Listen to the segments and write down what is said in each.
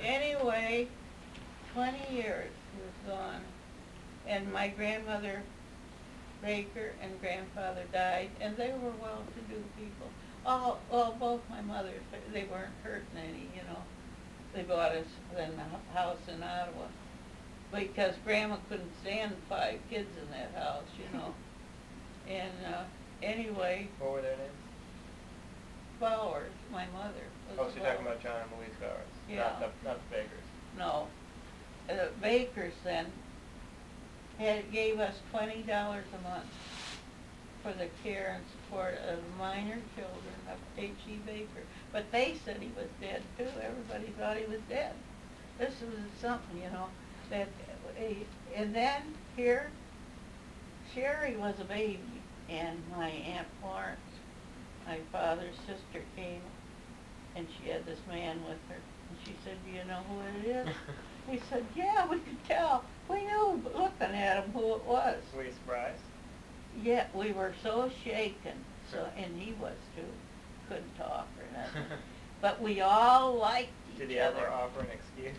Anyway, 20 years he was gone. And my grandmother Baker and grandfather died, and they were well-to-do people. Well, both my mothers, they weren't hurting any, you know. They bought us then a house in Ottawa because Grandma couldn't stand 5 kids in that house, you know. And anyway. What were their names? Bowers, my mother. Oh, so you're talking about John and Louise Bowers? Yeah. Not the Bakers? No. The Bakers then gave us $20 a month for the care and support of minor children of H.E. Baker. But they said he was dead too. Everybody thought he was dead. This was something, you know, that, and then here, Sherry was a baby, and my Aunt Florence, my father's sister, came, and she had this man with her, and she said, "Do you know who it is?" He said, "Yeah, we could tell. We knew looking at him who it was." Were you surprised? Yeah, we were so shaken. So, and he was too. Couldn't talk or nothing. But we all liked each other. Did he ever offer an excuse?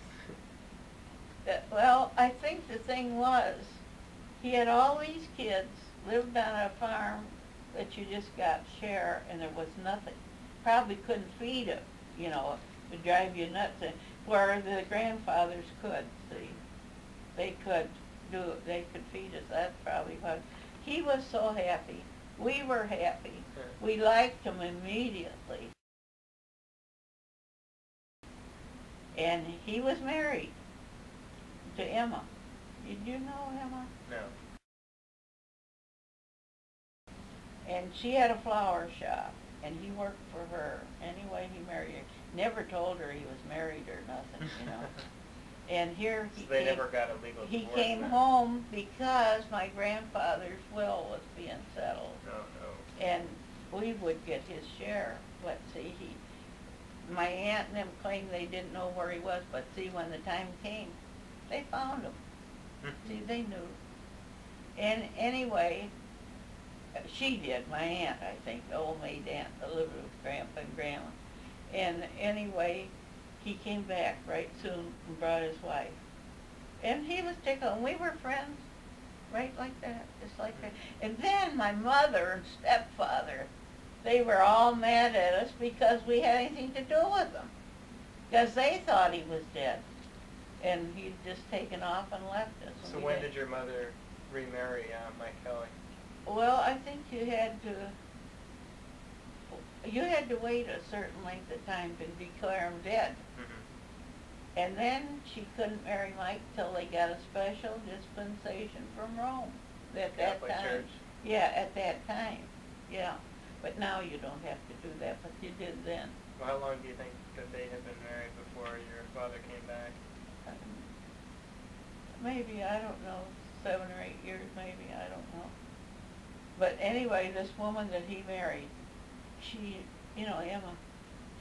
Well, I think the thing was, he had all these kids, lived on a farm that you just got share, and there was nothing. Probably couldn't feed him, you know, to drive you nuts. Where the grandfathers could, see. They could feed us. That's probably what. He was so happy. We were happy. We liked him immediately. And he was married to Emma. Did you know Emma? No. And she had a flower shop, and he worked for her. Anyway, he married her. Never told her he was married or nothing, you know. And here he so they never got a legal divorce. He came home because my grandfather's will was being settled. No. And we would get his share. But see, my aunt and them claimed they didn't know where he was, but see, when the time came, they found him. See, they knew. And anyway, she did, my aunt, I think, the old maid aunt that lived with Grandpa and Grandma. And anyway, he came back right soon and brought his wife. And he was tickled, and we were friends, right like that, just like that. And then my mother and stepfather, they were all mad at us because we had anything to do with him. Because they thought he was dead. And he'd just taken off and left us. So when did your mother remarry Mike Kelly? Well, I think you had to wait a certain length of time to declare him dead. And then she couldn't marry Mike till they got a special dispensation from Rome. At that Catholic time. Church? Yeah, at that time. Yeah. But now you don't have to do that, but you did then. Well, how long do you think that they had been married before your father came back? Maybe, I don't know, 7 or 8 years maybe, I don't know. But anyway, this woman that he married, she, you know, Emma,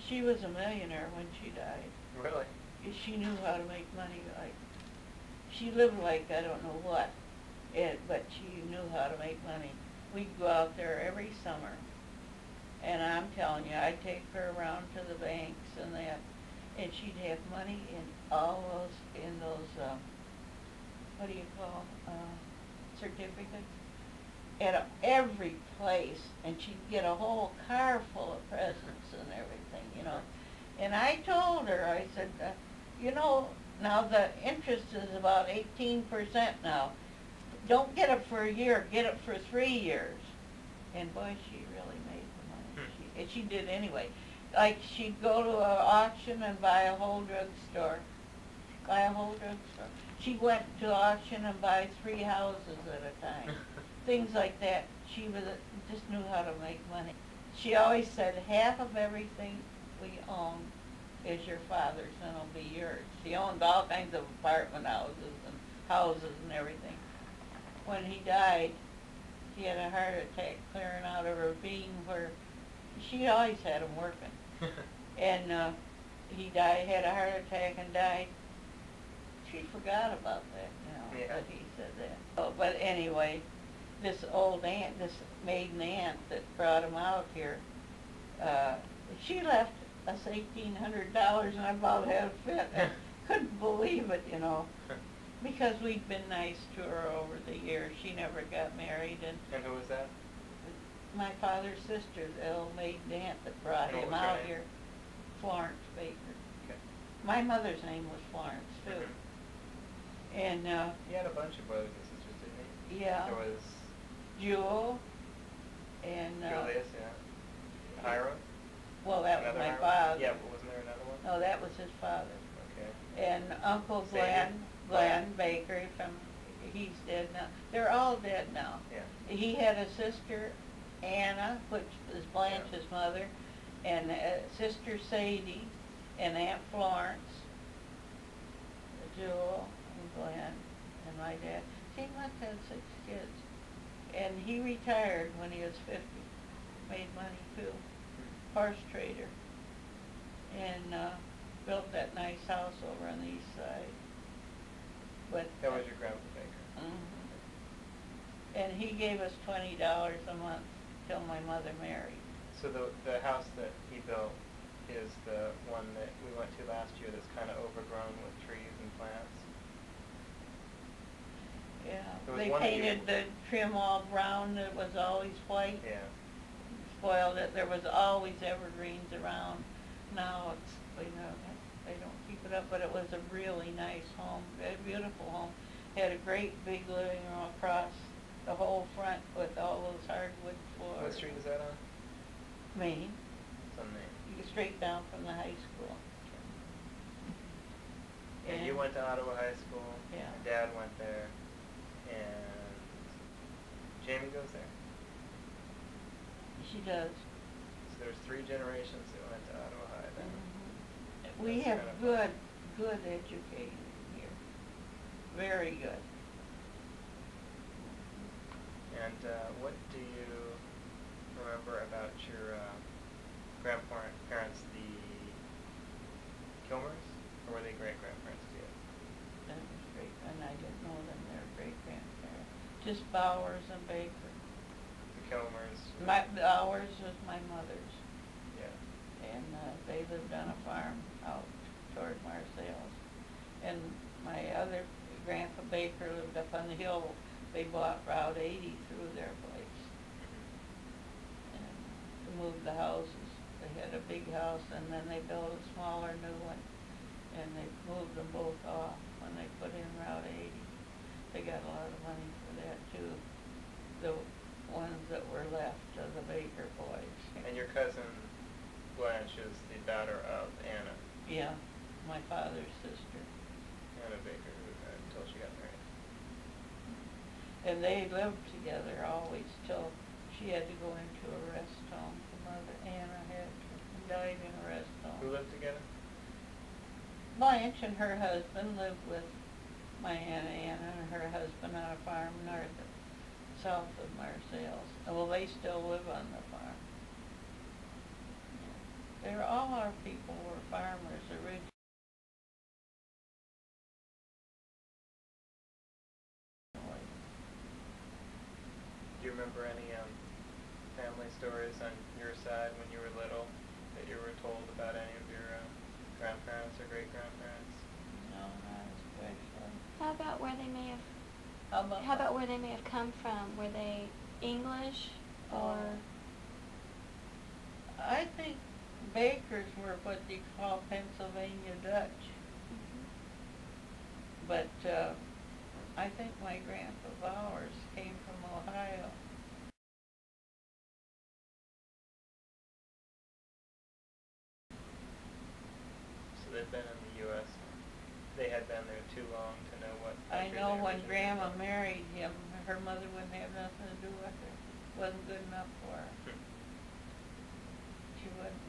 she was a millionaire when she died. Really? She knew how to make money, like, she lived like I don't know what, but she knew how to make money. We'd go out there every summer, and I'm telling you, I'd take her around to the banks and that, and she'd have money in all those, what do you call, certificates, at every place, and she'd get a whole car full of presents and everything, you know. And I told her, I said, you know, now the interest is about 18% now. Don't get it for a year, get it for 3 years. And boy, she really made the money. And she did anyway. Like, she'd go to an auction and buy a whole drugstore. She went to auction and buy 3 houses at a time. Things like that. She just knew how to make money. She always said, half of everything we own is your father's and it'll be yours. She owned all kinds of apartment houses and everything. When he died, he had a heart attack clearing out of her being where she always had him working. And he died, had a heart attack and died. She forgot about that, you know, yeah. that he said that. Oh, but anyway, this old aunt, this maiden aunt that brought him out here, she left us $1,800 and I about had a fit. couldn't believe it, you know, because we'd been nice to her over the years. She never got married, and And who was that? my father's sister, the old maid aunt that brought And what him was her out name? here, Florence Baker. Okay. My mother's name was Florence too. Mhm. And He had a bunch of brothers and sisters, didn't he? yeah, There was Jewel and Julius, yeah. Hiram? well, that was Another my Hiram? father. Yeah, but wasn't there another one? No, that was his father. Okay. And Uncle Xavier? Glenn Baker from, he's dead now. They're all dead now. Yeah. He had a sister, Anna, which is Blanche's mother, and a sister Sadie, and Aunt Florence, Jewel, and Glenn, and my dad. He must have had 6 kids. And he retired when he was 50. Made money too. Horse trader. And built that nice house over on the east side. But That was your grandpa Baker. And he gave us $20 a month till my mother married. So the house that he built is the one that we went to last year that's kind of overgrown with trees and plants? Yeah, There was they one that you- painted the trim all brown, it was always white. Yeah. Spoiled it, there was always evergreens around. Now it's, you know, they don't keep it up, but it was a really nice home, a beautiful home. Had a great big living room across the whole front with all those hardwood floors. What street is that on? Main, It's on Main. you go straight down from the high school. And you went to Ottawa High School. Yeah. My dad went there. And Jamie goes there. She does. So there's 3 generations that went to Ottawa High then. We That's have kind of good education here. Very good. And what do you remember about your grandparents, the Kilmers? Or were they great-grandparents to you? That was great, and I didn't know them, they were great-grandparents. Just Bowers and Baker. The Kilmers? Bowers was my mother's, Yeah. and they lived on a farm out toward Marseilles. And my other grandpa Baker lived up on the hill. They bought Route 80 through their place. And they moved the houses. They had a big house, and then they built a smaller new one. And they moved them both off when they put in Route 80. They got a lot of money for that too, the ones that were left of the Baker boys. And your cousin Blanche is the daughter of Anna. Yeah, my father's sister. Anna Baker, who died until she got married. And they lived together always till she had to go into a rest home. The mother, Anna, had died in a rest home. Who lived together? Blanche and her husband lived with my Aunt Anna and her husband on a farm south of Marseilles. Well, they still live on the farm. All our people were farmers originally. Do you remember any family stories on your side when you were little that you were told about any of your grandparents or great-grandparents? No, not especially. How about where they may have? How How about where they may have come from? Were they English or? I think Bakers were what they call Pennsylvania Dutch. But I think my grandpa Bowers came from Ohio. So they've been in the U.S. They had been there too long to know what I country know they when originated Grandma from. married him, her mother wouldn't have nothing to do with her. Wasn't good enough for her. She wouldn't.